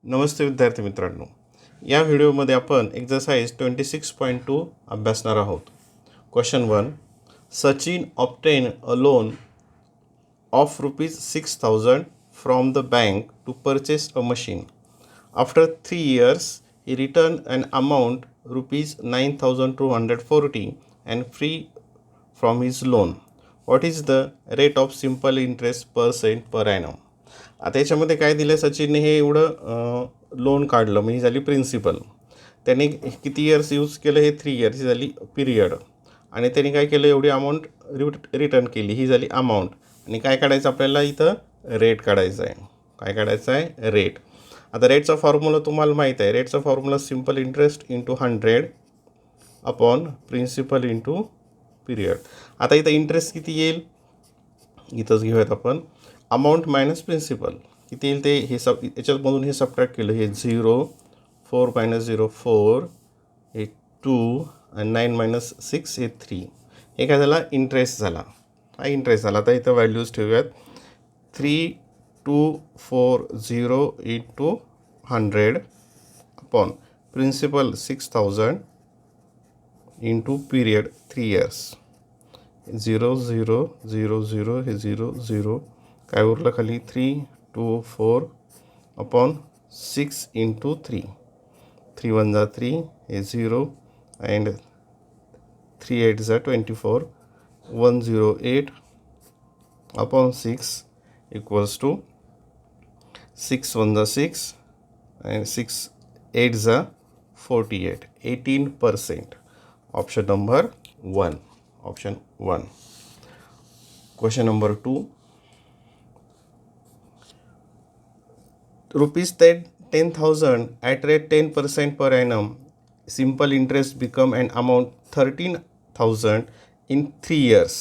नमस्ते विद्यार्थी मित्रांनो, या व्हिडिओमध्ये आपण एक्झरसाइज 26.2 अभ्यासणार आहोत. Question 1. Sachin obtain a loan of ₹6,000 from the bank to purchase a machine. After 3 years, he returned an amount ₹9,240 and free from his loan. What is the rate of simple interest % per annum? आता याच्यामध्ये काय दिलं, सचिनने हे एवढं loan काढलं, म्हणजे झाली प्रिन्सिपल. त्याने किती इयर्स यूज केलं, हे 3 years ही झाली पिरियड. आणि त्याने काय केलं, एवढी अमाऊंट रिटर्न केली, ही झाली अमाऊंट. आणि काय काढायचं आपल्याला, इथं रेट काढायचा आहे. काय काढायचं आहे, रेट. आता रेटचा फॉर्म्युला तुम्हाला माहीत आहे. रेटचा formula simple interest into 100 upon principal into period. आता इथं इंटरेस्ट किती येईल, इथंच घेऊयात आपण. अमाऊंट मायनस प्रिन्सिपल किती येईल ते, हे याच्यामधून हे सबट्रॅक्ट केलं, हे 0, 4 - 0 4, हे 2 आणि 9 - 6 हे 3. हे काय झाला, इंटरेस्ट झाला. हा इंटरेस्ट झाला. आता इथं व्हॅल्यूज ठेवूयात. 3240 into 100 upon principal 6,000 into period 3 years. 0 0 0 0 हे 0 0, काय उरलं खाली, 324 अपॉन 6 इंटू 3. 3 1 जा 3, हे 0 अँड 3 8 जा 24, 108 अपॉन 6 इक्वल्स टू 6 1 जा 6 अँड 6 8 जा 48, 18%. Option number 1. Option 1. Question number 2. ₹10,000 at rate 10% per annum. Simple interest become an amount 13,000 in 3 years.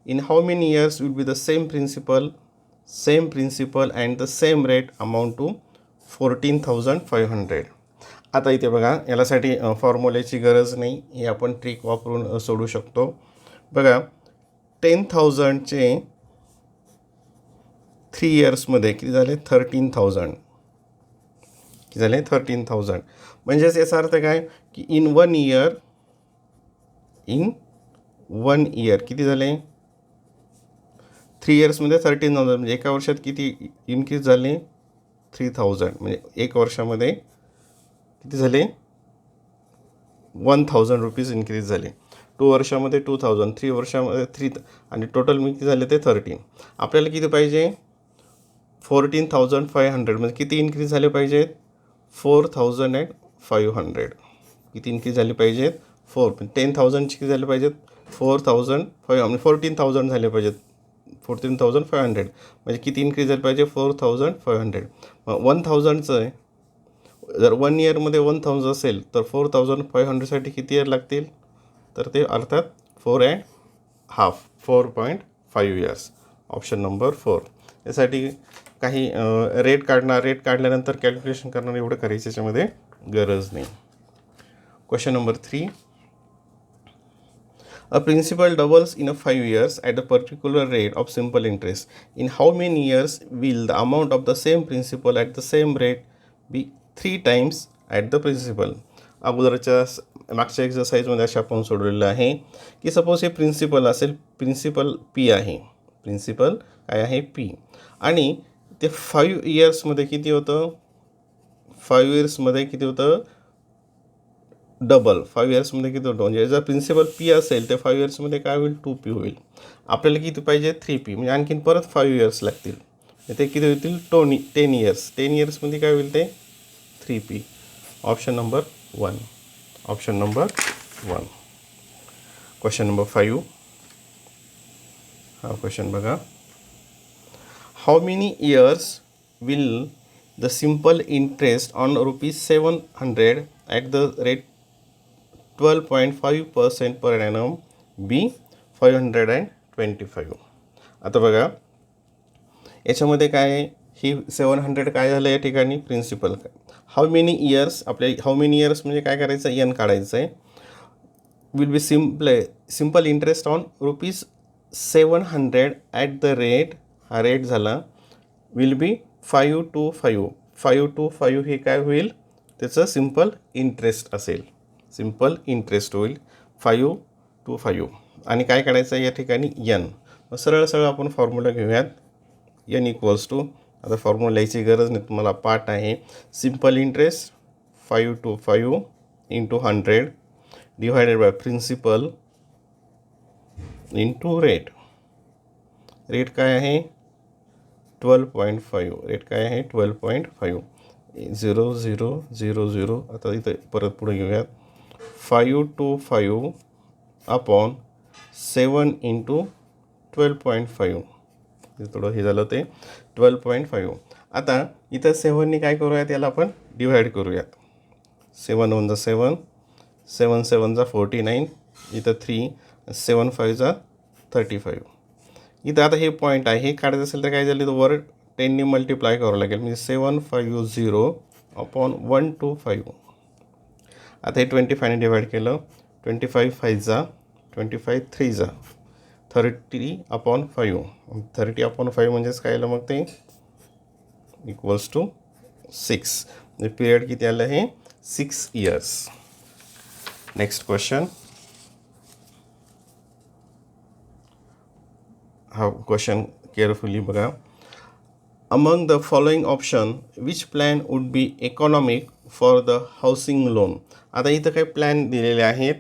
In how many years will be the same principal and the same rate amount to 14,500. आता इथे बघा, यासाठी फॉर्म्युल्याची गरज नाही, हे आपण trick वापरून सोडू शकतो. बघा, 10,000चे 3 yearsमध्ये किती झाले, 13,000. किती झाले, 13,000. म्हणजेच याचा अर्थ काय, की इन वन इयर किती झाले, 3 yearsमध्ये 13,000, म्हणजे एका वर्षात किती इनक्रीज झाले, 3,000. म्हणजे एक वर्षामध्ये किती झाले, 1,000 रुपीज इन्क्रीज झाले. 2 वर्षामध्ये 2,000, 3 वर्षामध्ये 3, आणि टोटल मी किती झाले ते 13. आपल्याला किती पाहिजे, 14,500. म्हणजे किती इन्क्रीज झाले पाहिजेत, 4,500. किती इन्क्रीज झाले पाहिजेत, 10,000ची किती झाले पाहिजेत, 4,500, म्हणजे 14,000 झाले पाहिजेत, 14,500. म्हणजे किती इन्क्रीज झाले पाहिजे, 4,500. मग 1,000चं जर 1 yearमध्ये 1,000 असेल तर 4,500साठी किती इयर लागतील, तर ते अर्थात 4.5 years. Option number 4. यासाठी काही रेट काढल्यानंतर कॅल्क्युलेशन करणार, एवढं करायचं याच्यामध्ये गरज नाही. Question number 3. A principal doubles in 5 years at a particular rate of simple interest. In how many years will the amount of the same principal at the same rate be 3 times at the principal? अगोदरच्या मागच्या एक्झरसाइजमध्ये अशा आपण सोडवलेलं आहे की suppose हे principal असेल, principal P आहे, principal काय आहे, पी. आणि ते 5 yearsमध्ये किती होतं, 5 yearsमध्ये किती होतं, डबल. 5 yearsमध्ये किती होतं, म्हणजे जर प्रिन्सिपल पी असेल तर 5 yearsमध्ये काय होईल, 2p होईल. आपल्याला किती पाहिजे, 3p. म्हणजे आणखीन परत 5 years लागतील, ते किती होतील, 10 years. 10 yearsमध्ये काय होईल, ते 3p. Option number 1. Option number 1. Question number 5. हा क्वेश्चन बघा. How many years will the simple interest on ₹700 at the rate 12.5% per annum बी 525. आता बघा, याच्यामध्ये काय आहे, ही 700 काय झालं या ठिकाणी, प्रिन्सिपल. हाऊ मेनी इयर्स, आपल्या हाऊ मेनी इयर्स म्हणजे काय करायचं, एन काढायचं आहे. Will be simple interest on ₹700 at the rate, हा रेट झाला, विल बी 5 to 5, 5 to 5 हे काय होईल, त्याचं सिम्पल इंटरेस्ट असेल, सिम्पल इंटरेस्ट होईल 5 to 5. आणि काय काढायचं आहे या ठिकाणी n. मग सरळ सरळ आपण फॉर्म्युला घेऊयात. n इक्वल्स टू, आता फॉर्म्युला लिहायची गरज नाही, तुम्हाला पाठ आहे. Simple interest 5 to 5 into 100 divided by principal into rate. Rate काय आहे 12.5. रेट काय आहे 12.5. 0 0 0 0. आता इथं परत पुढे घेऊयात. 5 to 5 अपॉन 7 इंटू 12.5. थोडं हे झालं ते 12.5. आता इथं 7ने काय करूयात, याला आपण डिवाइड करूयात. 7 1 7, 7 7 49, इथं 3, 7 5 35. इथं आता हे पॉईंट आहे, हे काढायचं असेल तर काय झालं, तर वर 10ने मल्टिप्लाय करावं लागेल, म्हणजे 750 अपॉन 125. आता हे 25ने डिवाइड केलं, 25 5 25 3 30 अपॉन 5. 30 अपॉन 5 म्हणजेच काय आलं मग ते इक्वल्स टू 6. म्हणजे पिरियड किती आलं हे 6 इयर्स. Next question. हा क्वेश्चन केअरफुली बघा. Among the following option which plan would be economic for the housing loan. आता इथं काही प्लॅन दिलेले आहेत,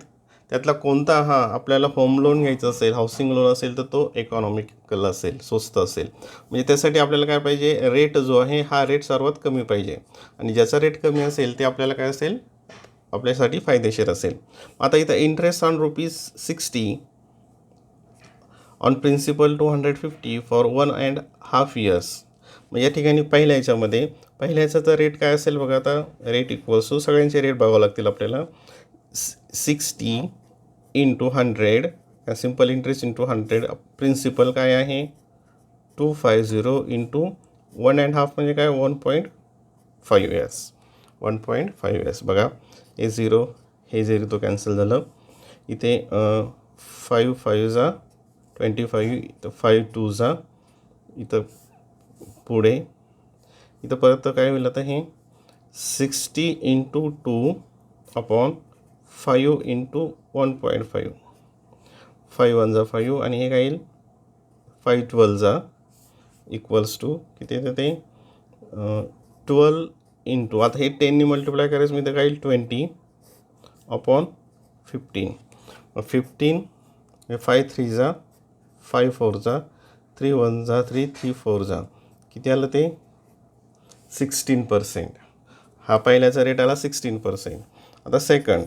त्यातला कोणता आपल्याला होम लोन घ्यायचं असेल, हाऊसिंग लोन असेल तर तो इकॉनॉमिकल असेल, स्वस्त असेल. म्हणजे त्यासाठी आपल्याला काय पाहिजे, रेट जो आहे हा रेट सर्वात कमी पाहिजे, आणि ज्याचा रेट कमी असेल ते आपल्याला काय असेल, आपल्यासाठी फायदेशीर असेल. आता इथं interest on ₹60 on principal 250 for 1.5 years. मग या ठिकाणी पहिल्याचा तर रेट काय असेल बघा. आता रेट इक्वल्स टू, सगळ्यांचे रेट बघावं लागतील आपल्याला. 60 into 100, simple interest into 100. Principal काय आहे 250 इंटू 1.5 म्हणजे काय 1.5 years. 1.5 years बघा. हे 0 तो कॅन्सल झालं. इथे 5 5 25, इथं 5 2 इथं पुढे इथं परत काय होईल, आता हे 60 इंटू 2 अपॉन 5 इंटू 1.5. 5 1 5 आणि हे काय येईल 5 12 इक्वल्स टू किती येतं ते 12 इंटू, आता हे 10ने मल्टिप्लाय करायचं, मी तर काय येईल 20 अपॉन 15. 15 5 3 5 4 3 1 3 3 4 किती आलं ते 16%. हा पहिल्याचा रेट आला 16%. आता सेकंड,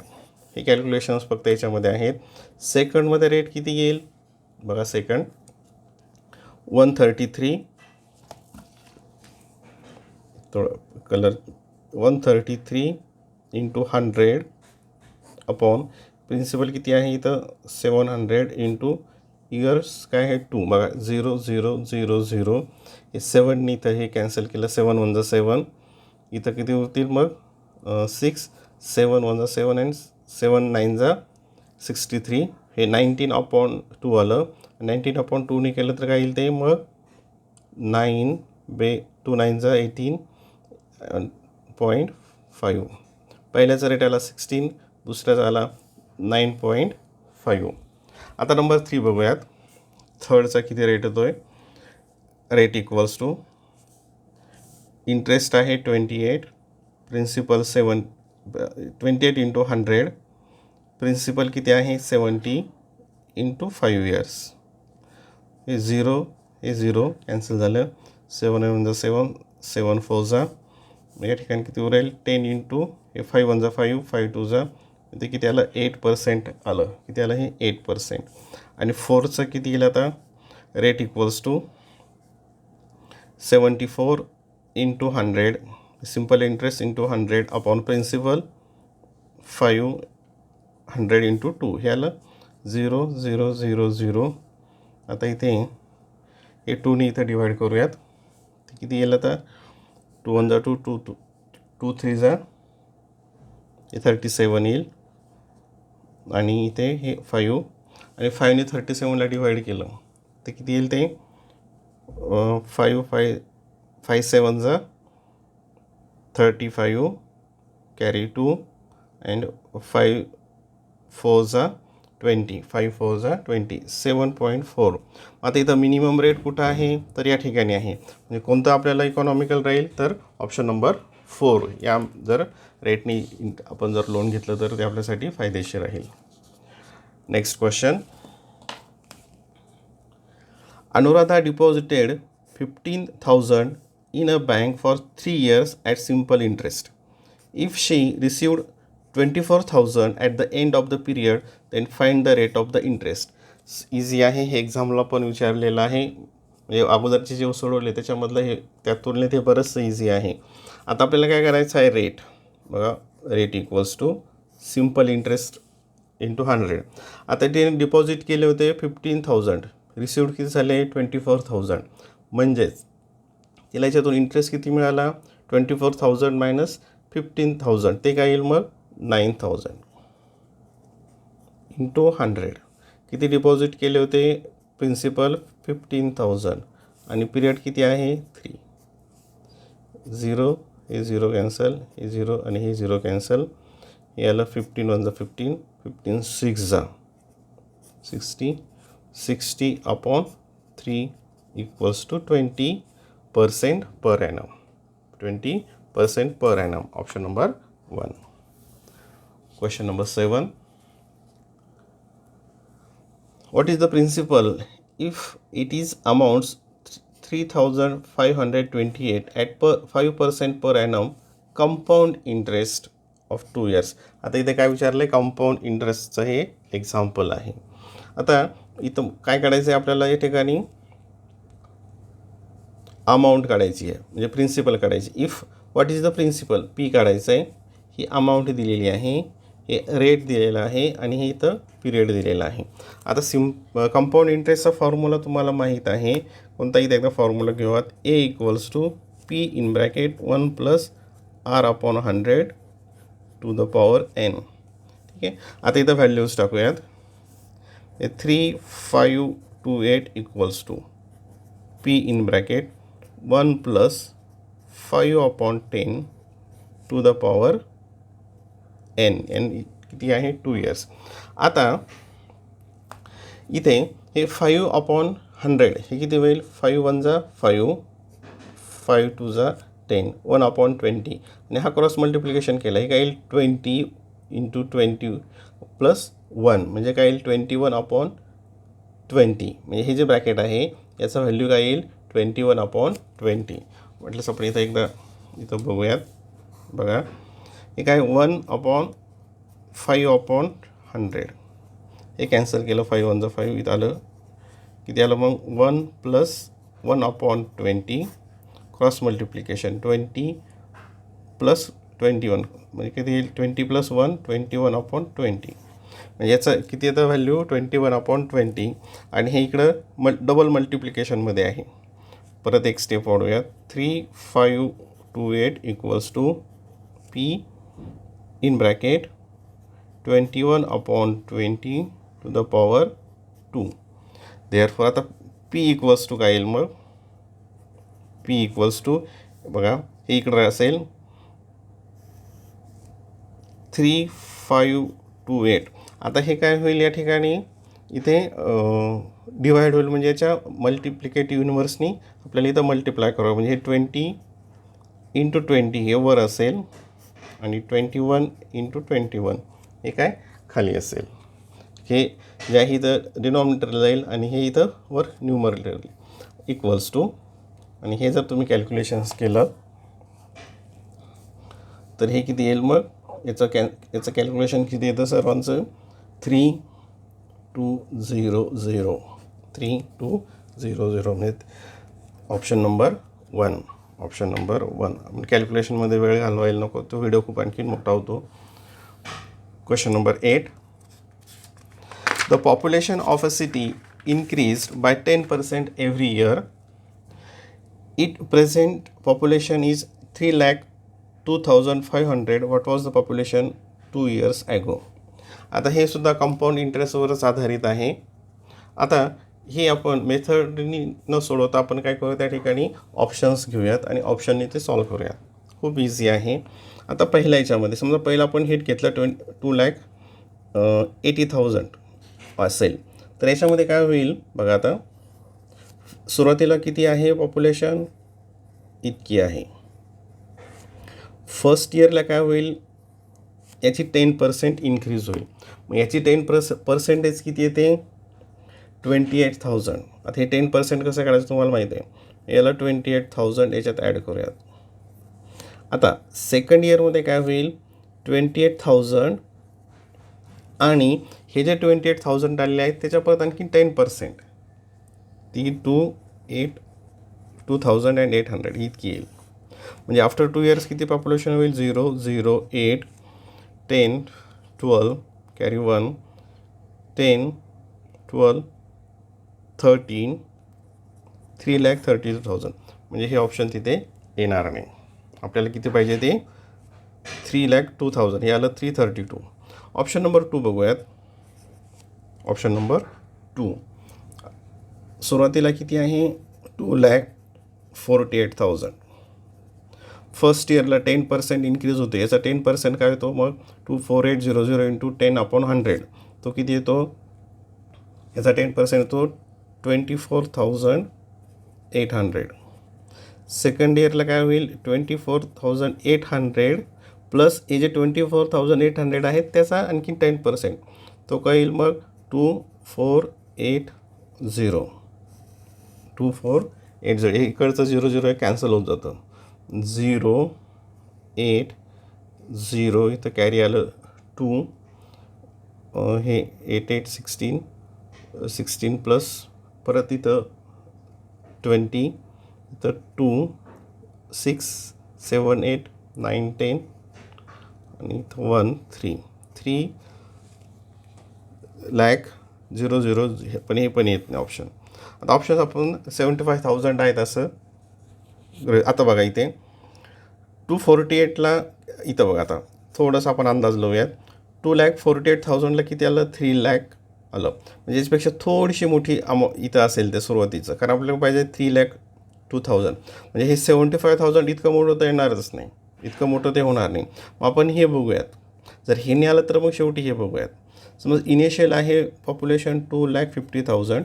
हे कॅल्क्युलेशन्स फक्त याच्यामध्ये आहेत. सेकंडमध्ये रेट किती येईल बघा. सेकंड 133, थोडं कलर 133 इंटू 100 अपॉन प्रिन्सिपल किती आहे इथं 700 इंटू इयर्स काय आहे 2. बघा 0 0 0 0, हे 7ने इथं हे कॅन्सल केलं. 7 1 7, इथं किती होतील मग 6, 7 1 7 अँड 7 9 63. हे 19 अपॉन 2 आलं. 19 अपॉन 2ने केलं तर काय येईल ते मग 9 2 9 18.5. पहिल्याचा रेट आला 16, दुसऱ्याचा आला 9.5. आता नंबर 3 बघूयात. थर्डचा किती रेट येतो आहे. रेट इक्वल्स टू इंटरेस्ट आहे 28, प्रिन्सिपल 28 इंटू 100. प्रिन्सिपल किती आहे 70 इंटू 5 years. हे 0 कॅन्सल झालं. 7 1 7 7 4 या ठिकाणी किती उरेल 10 इंटू हे 5 1 5 5 2 ते किती आलं 8% आलं. किती आलं हे 8%. आणि 4चं किती येईल आता rate equals to 74 into 100, simple interest into 100 upon principal 500 into 2. हे आलं 0 0 0 0. आता इथे हे 2ने इथं डिवाइड करूयात. ते किती येईल आता 2 1 2 2 2 3 हे 37 येईल. आणि इथे हे 5 आणि 5ने 37ला डिवाइड केलं ते किती येईल ते 5 5 5 7 35 कॅरी 2 अँड 5 4 20, 5 4 20, 7.4. आता इथं मिनिमम रेट कुठं आहे तर या ठिकाणी आहे. म्हणजे कोणतं आपल्याला इकॉनॉमिकल राहील तर ऑप्शन नंबर 4 या जर रेटनी आपण जर लोन घेतलं तर ते आपल्यासाठी फायदेशीर राहील. Next question. Anuradha deposited 15,000 in a bank for 3 years at simple interest. If she received 24,000 at the end of the period, then find the rate of the interest. Easy आहे, हे एक्झामला पण विचारलेलं आहे. म्हणजे अगोदरचे जे सोडवले त्याच्यामधलं हे त्या तुलनेत हे बरंचसं इझी आहे. आता आपल्याला काय करायचं आहे, रेट बघा, rate equals to simple interest into 100. आता ते डिपॉझिट केले होते 15,000, रिसिव्ड किती झाले 24,000, म्हणजेच तिला याच्यातून इंटरेस्ट किती मिळाला 24,000 मायनस 15,000, ते काय येईल मग 9,000 इंटू 100. किती डिपॉझिट केले होते प्रिन्सिपल 15,000 आणि पिरियड किती आहे 3. 0 हे 0 कॅन्सल, हे 0 आणि हे 0 कॅन्सल, हे आलं 15 1 15, 15 6 60, 60 upon 3 equals to 20% per annum. 20% per annum. Option number 1. Question number 7. What is the principle if it is amounts 3,528 at 5% per annum compound interest of 2 years? आता इथे काय विचारलं आहे, कंपाऊंड इंटरेस्टचं हे एक्झाम्पल आहे. आता इथं काय काढायचं आहे आपल्याला, या ठिकाणी अमाऊंट काढायची आहे, म्हणजे प्रिन्सिपल काढायची. If what is the principal, P काढायचं आहे. ही अमाऊंट दिलेली आहे, हे रेट दिलेला आहे आणि हे इथं पिरियड दिलेला आहे. आता कंपाऊंड इंटरेस्टचा फॉर्म्युला तुम्हाला माहीत आहे. कोणताही एकदा फॉर्म्युला घेऊयात. A equals to P in bracket 1 plus R upon 100 to the power N. ठीक आहे. आता इथं व्हॅल्यूज टाकूयात. 3528 equals to P in bracket 1 plus 5 upon 10 to the power N. N किती आहे 2 years. आता इथे हे 5 अपॉन 100 हे किती होईल, 5 1 5, 5 2 10, 1 अपॉन 20 आणि हा क्रॉस मल्टिप्लिकेशन केला, हे काय येईल 20 इंटू 20 प्लस 1, म्हणजे काय येईल 21 अपॉन 20. म्हणजे हे जे ब्रॅकेट आहे याचा व्हॅल्यू काय येईल 21 अपॉन 20. म्हटलंच आपण इथं एकदा इथं बघूयात. बघा हे काय 1 अपॉन 5 अपॉन 100, हे कॅन्सल केलं, 5 1 5, इथं आलं किती आलं मग 1 plus 1 upon 20 cross multiplication 20 plus 21, म्हणजे किती येईल 20 प्लस 1 21 अपॉन 20. म्हणजे याचं किती येतं व्हॅल्यू 21 अपॉन 20 आणि हे इकडं डबल मल्टिप्लिकेशनमध्ये आहे. परत एक स्टेप वाढूयात. 3528 equals to P in bracket 21 upon 20 to the power 2. Therefore आता पी इक्वल्स टू काय येईल मग, पी इक्वल्स टू बघा हे इकडं असेल 3528. आता हे काय होईल या ठिकाणी इथे डिवाइड होईल, म्हणजे याच्या मल्टिप्लिकेटिव्ह युनिवर्सनी आपल्याला इथं मल्टिप्लाय करावं. म्हणजे हे 20 इंटू 20 हे वर असेल आणि 21 इंटू 21 हे काय खाली असेल. हे जे आहे इथं डिनॉमिनेटरला जाईल आणि हे इथं वर न्यूमरेटर इक्वल्स टू, आणि हे जर तुम्ही कॅल्क्युलेशन्स केलं तर हे किती येईल मग, याचं कॅल्क्युलेशन किती येतं सर्वांचं 3200, 3200 म्हणजे ऑप्शन नंबर 1. Option number 1. आपण कॅल्क्युलेशनमध्ये वेळ घालवायला नको, तो व्हिडिओ खूप आणखी मोठा होतो. Question number 8. The population of a city increased by 10% every year. Its present population is 3,02,500. What was the population 2 years ago? आता हे सुद्धा कंपाऊंड इंटरेस्टवरच आधारित आहे. आता हे आपण मेथडनी न सोडवता आपण काय करूया, त्या ठिकाणी ऑप्शन्स घेऊयात आणि ऑप्शनने ते सॉल्व करूयात. खूप इझी आहे. आता पहिल्या याच्यामध्ये समजा पहिला आपण हिट घेतलं 2,80,000 असेल, तर याच्यामध्ये काय होईल बघा. आता सुरुवातीला किती आहे पॉप्युलेशन, इतकी आहे. फर्स्ट इयरला काय होईल, याची 10% इन्क्रीज होईल. मग याची 10% किती येते, 28,000. आता हे 10% कसं काढायचं तुम्हाला माहिती आहे. याला 28,000 याच्यात ॲड करूयात. आता सेकंड इयरमध्ये काय होईल, 28,000 आणि हे जे 28,000 आलेले आहेत त्याच्या परत आणखी 10%, ती 2,800 इतकी येईल. म्हणजे आफ्टर 2 इयर्स किती पॉप्युलेशन होईल, 0, 0, 8, 10, 12, कॅरी 1, 10, 12, 13, 3,32,000. म्हणजे हे ऑप्शन तिथे येणार नाही. आपल्याला किती पाहिजे ते 3,02,000. हे आलं 332. ऑप्शन नंबर 2 बघूयात. ऑप्शन नंबर 2 सुरुवातीला किती आहे, 2,48,000. फर्स्ट इयरला 10% इन्क्रीज होते. याचा 10% काय होतो मग, 2,48,00 इंटू 10/100 तो किती येतो, याचा 10% येतो 24,800. सेकंड इयरला काय होईल, 24,800 प्लस हे जे 24,800 आहेत त्याचा आणखी 10%, तो काय येईल मग 2,480. 2,480 हे इकडचं 0 कॅन्सल होत जातं. 0,80 इथं कॅरी आलं 2, हे 8,816 16 प्लस परत इथं 20, इथं 2, 6, 7, 8, 9, 10 आणि इथं 1, 3,00,000 पण हे पण येत नाही ऑप्शन. आता ऑप्शन आपण 75,000 आहेत असं. आता बघा इथे 248ला इथं बघा. आता थोडंसं आपण अंदाज लावूयात. 2,48,000ला किती आलं, 3,00,000 आलं. म्हणजे याच्यापेक्षा थोडीशी मोठी इथं असेल ते सुरुवातीचं, कारण आपल्याला पाहिजे 3,02,000. म्हणजे हे 75,000 इतकं मोठं तर येणारच नाही, इतकं मोठं ते होणार नाही. मग आपण हे बघूयात. जर हे नाही आलं तर मग शेवटी हे बघूयात. समज इनिशियल आहे पॉप्युलेशन 2,50,000.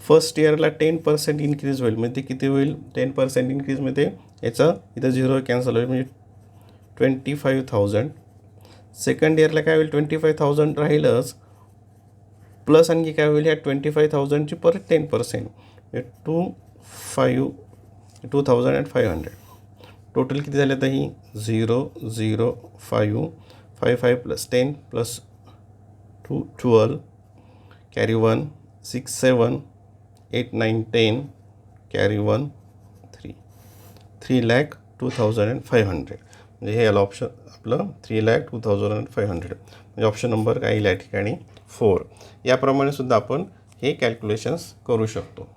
फर्स्ट इयरला 10% इन्क्रीज होईल. म्हणजे ते किती होईल, 10% इन्क्रीजमध्ये याचं इथं 0 कॅन्सल होईल, म्हणजे 25,000. सेकंड इयरला काय होईल, 25,000 राहीलच, प्लस आणखी काय होईल, ह्या 25,000ची परत 10%, 2,500. टोटल किती झाले आता ही, 0, 0, 5, 5 प्लस 10 प्लस 2, 12, कॅरी 1, 6, 7, 8, 9, 10, कॅरी 1, 3, 3,02,500. म्हणजे हे आलं ऑप्शन आपलं 3,02,500. म्हणजे ऑप्शन नंबर काय येईल या ठिकाणी 4. याप्रमाणे सुद्धा आपण हे कॅल्क्युलेशन्स करू शकतो.